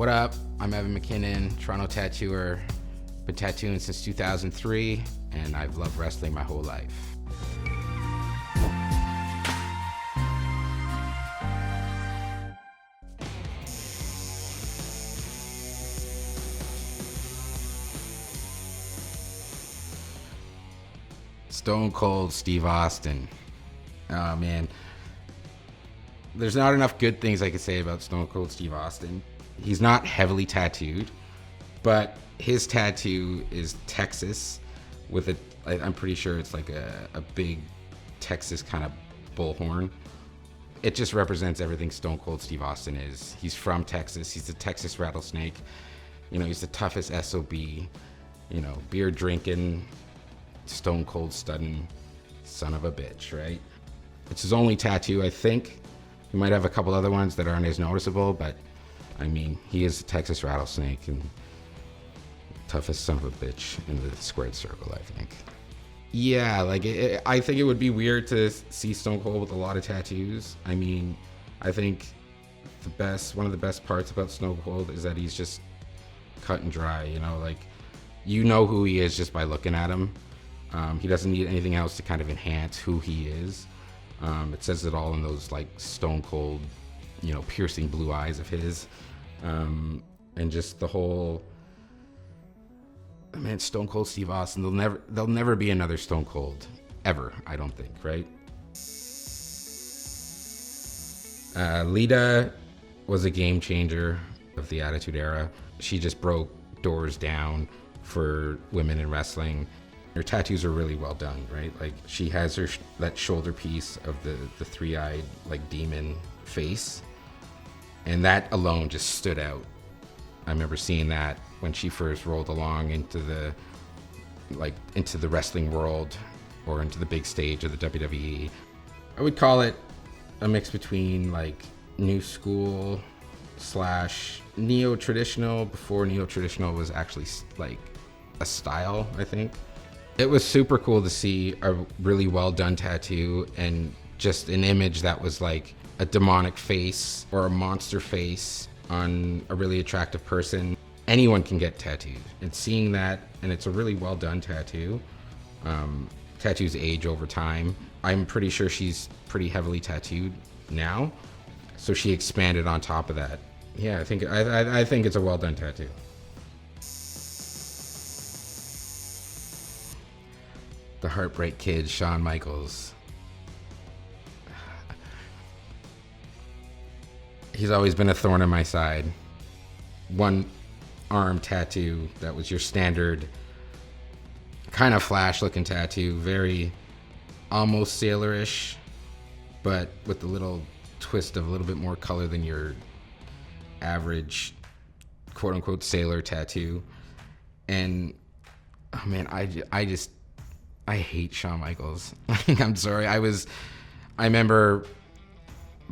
What up? I'm Evan MacKinnon, Toronto tattooer. Been tattooing since 2003, and I've loved wrestling my whole life. Stone Cold Steve Austin. Oh man. There's not enough good things I could say about Stone Cold Steve Austin. He's not heavily tattooed, but his tattoo is Texas with I'm pretty sure it's like a big Texas kind of bullhorn. It just represents everything Stone Cold Steve Austin is. He's from Texas. He's a Texas rattlesnake. You know, he's the toughest SOB, you know, beer drinking, stone cold stunning son of a bitch, right? It's his only tattoo, I think. He might have a couple other ones that aren't as noticeable, but I mean, he is a Texas rattlesnake and toughest son of a bitch in the squared circle, I think. Yeah, like I think it would be weird to see Stone Cold with a lot of tattoos. I mean, I think one of the best parts about Stone Cold is that he's just cut and dry, you know, like you know who he is just by looking at him. He doesn't need anything else to kind of enhance who he is. It says it all in those like stone cold, you know, piercing blue eyes of his. And just the whole, man, Stone Cold Steve Austin, there'll never be another Stone Cold ever, I don't think, right? Lita was a game changer of the Attitude Era. She just broke doors down for women in wrestling. Her tattoos are really well done, right? Like she has that shoulder piece of the three-eyed like demon face, and that alone just stood out. I remember seeing that when she first rolled along into the wrestling world or into the big stage of the WWE. I would call it a mix between like new school / neo-traditional before neo-traditional was actually like a style, I think. It was super cool to see a really well done tattoo and just an image that was like a demonic face or a monster face on a really attractive person. Anyone can get tattooed, and seeing that, and it's a really well done tattoo. Tattoos age over time. I'm pretty sure she's pretty heavily tattooed now, so she expanded on top of that. Yeah, I think it's a well done tattoo. The Heartbreak Kid, Shawn Michaels. He's always been a thorn in my side. One arm tattoo that was your standard kind of Flash looking tattoo, very almost Sailor-ish, but with a little twist of a little bit more color than your average quote unquote Sailor tattoo. And oh man, I hate Shawn Michaels. I'm sorry. I remember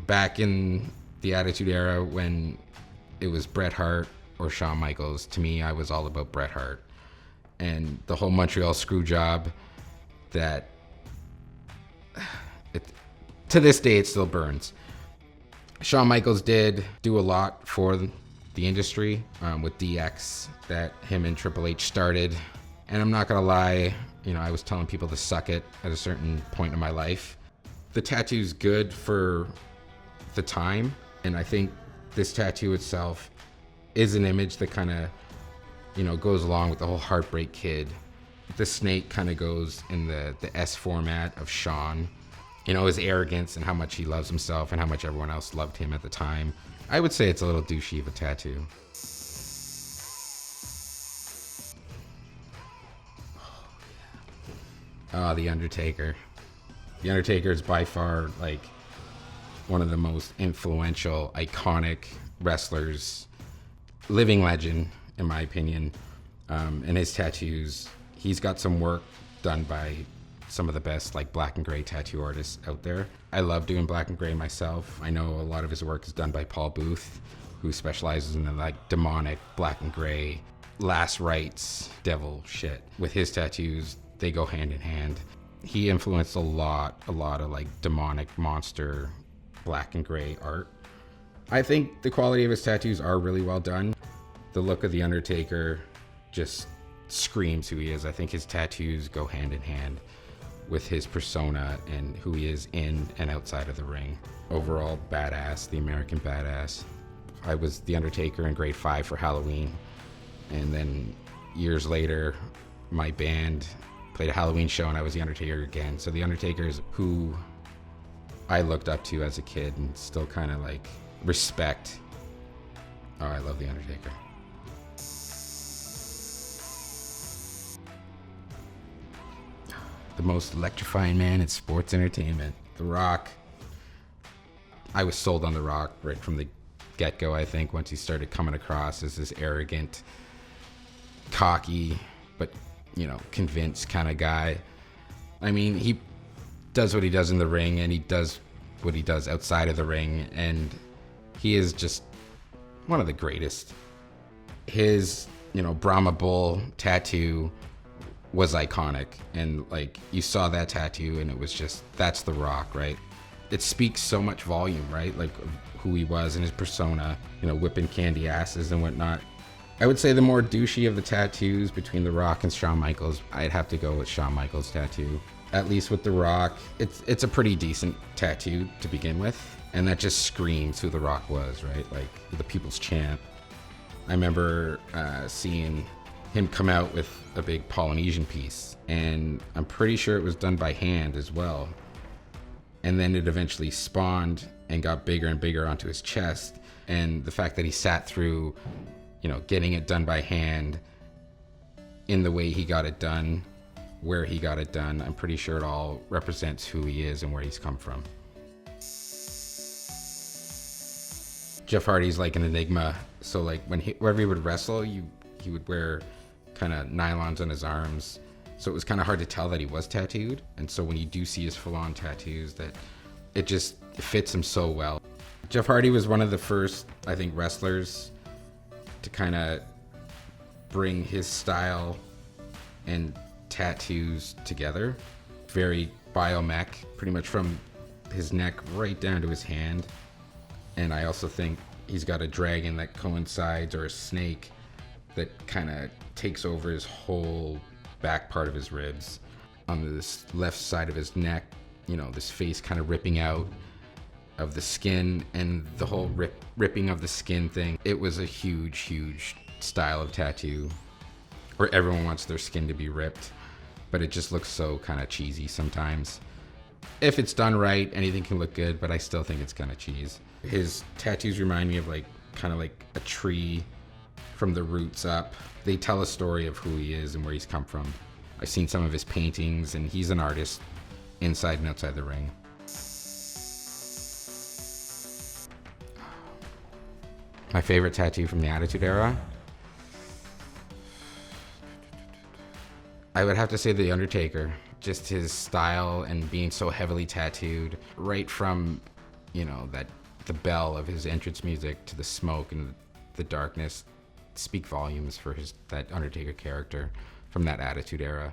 back in the Attitude Era when it was Bret Hart or Shawn Michaels. To me, I was all about Bret Hart. And the whole Montreal screw job to this day, it still burns. Shawn Michaels did do a lot for the industry with DX that him and Triple H started. And I'm not gonna lie, you know, I was telling people to suck it at a certain point in my life. The tattoo's good for the time, and I think this tattoo itself is an image that kind of, you know, goes along with the whole Heartbreak Kid. The snake kind of goes in the S format of Shawn. You know, his arrogance and how much he loves himself and how much everyone else loved him at the time. I would say it's a little douchey of a tattoo. Oh, The Undertaker. The Undertaker is by far like one of the most influential, iconic wrestlers, living legend, in my opinion. And his tattoos, he's got some work done by some of the best like black and gray tattoo artists out there. I love doing black and gray myself. I know a lot of his work is done by Paul Booth, who specializes in the like demonic black and gray, last rites, devil shit. With his tattoos, they go hand in hand. He influenced a lot of like demonic monster black and gray art. I think the quality of his tattoos are really well done. The look of The Undertaker just screams who he is. I think his tattoos go hand in hand with his persona and who he is in and outside of the ring. Overall badass, the American badass. I was The Undertaker in grade 5 for Halloween, and then years later my band played a Halloween show and I was The Undertaker again. So The Undertaker is who I looked up to as a kid and still kind of like respect. Oh, I love The Undertaker. The most electrifying man in sports entertainment. The Rock. I was sold on The Rock right from the get-go, I think, once he started coming across as this arrogant, cocky, but, you know, convinced kind of guy. I mean, he does what he does in the ring, and he does what he does outside of the ring, and he is just one of the greatest. His, you know, Brahma Bull tattoo was iconic, and like you saw that tattoo and it was just, that's The Rock, right? It speaks so much volume, right? Like who he was and his persona, you know, whipping candy asses and whatnot. I would say the more douchey of the tattoos between The Rock and Shawn Michaels, I'd have to go with Shawn Michaels' tattoo. At least with The Rock, it's a pretty decent tattoo to begin with, and that just screams who The Rock was, right? Like the people's champ. I remember seeing him come out with a big Polynesian piece, and I'm pretty sure it was done by hand as well. And then it eventually spawned and got bigger and bigger onto his chest. And the fact that he sat through, you know, getting it done by hand in the way he got it done, where he got it done, I'm pretty sure it all represents who he is and where he's come from. Jeff Hardy's like an enigma. So like wherever he would wrestle, he would wear kind of nylons on his arms, so it was kind of hard to tell that he was tattooed. And so when you do see his full-on tattoos, that it just fits him so well. Jeff Hardy was one of the first, I think, wrestlers to kind of bring his style and tattoos together. Very biomech, pretty much from his neck right down to his hand. And I also think he's got a dragon that coincides, or a snake that kind of takes over his whole back part of his ribs. On this left side of his neck, you know, this face kind of ripping out of the skin, and the whole ripping of the skin thing. It was a huge, huge style of tattoo where everyone wants their skin to be ripped, but it just looks so kind of cheesy sometimes. If it's done right, anything can look good, but I still think it's kind of cheese. His tattoos remind me of like kind of like a tree from the roots up. They tell a story of who he is and where he's come from. I've seen some of his paintings, and he's an artist inside and outside the ring. My favorite tattoo from the Attitude Era? I would have to say The Undertaker. Just his style and being so heavily tattooed, right from, you know, the bell of his entrance music to the smoke and the darkness, speak volumes for that Undertaker character from that Attitude Era.